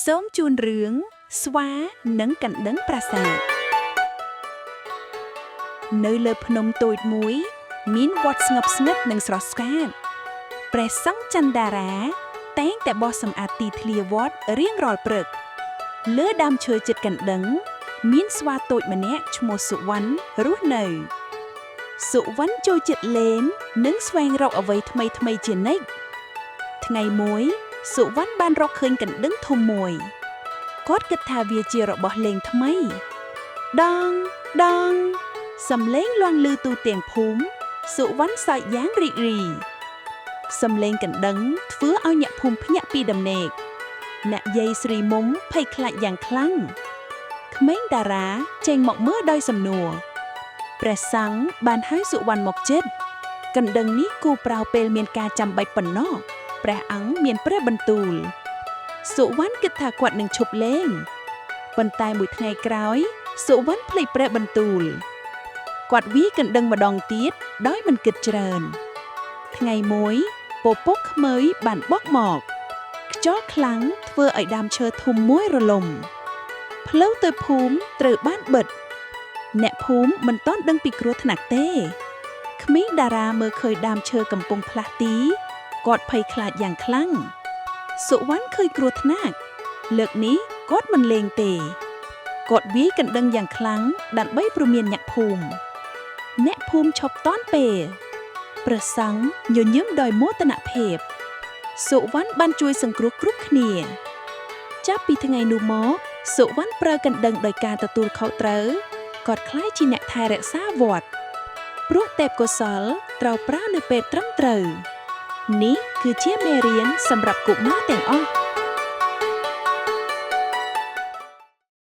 សូមជូនរឿងស្វានិងកណ្ដឹងប្រាសាទនៅលើភ្នំតូចមួយមានវត្តស្ងប់ស្ងាត់និងស្រស់ស្អាតព្រះសង្ឃចន្ទរាតែងតែបោះសម្អាតទីធ្លាវត្តរៀងរាល់ព្រឹកលើដើមឈើជិតកណ្ដឹងមានស្វាតូចម្នាក់ឈ្មោះសុវណ្ណរស់នៅសុវណ្ណចូលចិត្តលេងនិងស្វែងរកអ្វីថ្មីៗជានិច្ចថ្ងៃមួយសុវណ្ណបានរកឃើញកណ្ដឹងធំមួយគាត់គិតថាវាជារបស់លេងថ្មីដងដងសំឡេងលាន់ឮទូទាំងភូមិសុវណ្ណសើចយ៉ាងរីករាយសំឡេងកណ្ដឹងធ្វើឲ្យអ្នកភូមិភ្ញាក់ពីដំណេកអ្នកយាយស្រីមុំភ័យខ្លាចយ៉ាងខ្លាំងក្មេងតារាចេញមកមើលដោយសំណួរព្រះសង្ឃបានហៅសុវណ្ណមកជិតកណ្ដឹងនេះគូប្រៅពេលមានការចាំបាច់ប៉ុណ្ណោះព្រះអង្គមានព្រះបន្ទូលសុវណ្ណគិតថាគាត់នឹងឈប់លេងប៉ុន្តែមួយថ្ងៃក្រោយសុវណ្ណភ្លេចព្រះបន្ទូលគាត់វាយកណ្ដឹងម្ដងទៀតដោយមិនគិតច្រើនថ្ងៃមួយពពកខ្មើយបានបក់មកខ្យល់ខ្លាំងធ្វើឲ្យដើមឈើធំមួយរលំផ្លូវទៅភូមិត្រូវបានបិទអ្នកភូមិមិនទាន់ដឹងពីគ្រោះថ្នាក់ទេក្មេងតារាមើលឃើញដើមឈើកំពុងផ្លាស់ទីគាត់ភ័យខ្លាចយ៉ាងខ្លាំងសុវណ្ណឃើញគ្រោះថ្នាក់លើកនេះគាត់មិនលេងទេគាត់វាយកណ្ដឹងយ៉ាងខ្លាំងដើម្បីព្រមានអ្នកភូមិអ្នកភូមិឈប់តាន់ពេលព្រះសង្ឃញញឹមដោយមោទនភាពសុវណ្ណបានជួយសង្គ្រោះគ្រប់គ្នាចាប់ពីថ្ងៃនោះមកសុវណ្ណប្រើកណ្ដឹងដោយការទទួលខុសត្រូវគាត់ក្លាយជាអ្នកថែរក្សាវត្តព្រោះទេពកោសល្យត្រូវប្រើនៅពេលត្រឹមត្រូវនេះគឺជាមេរៀនសម្រាប់កុមារទាំងអស់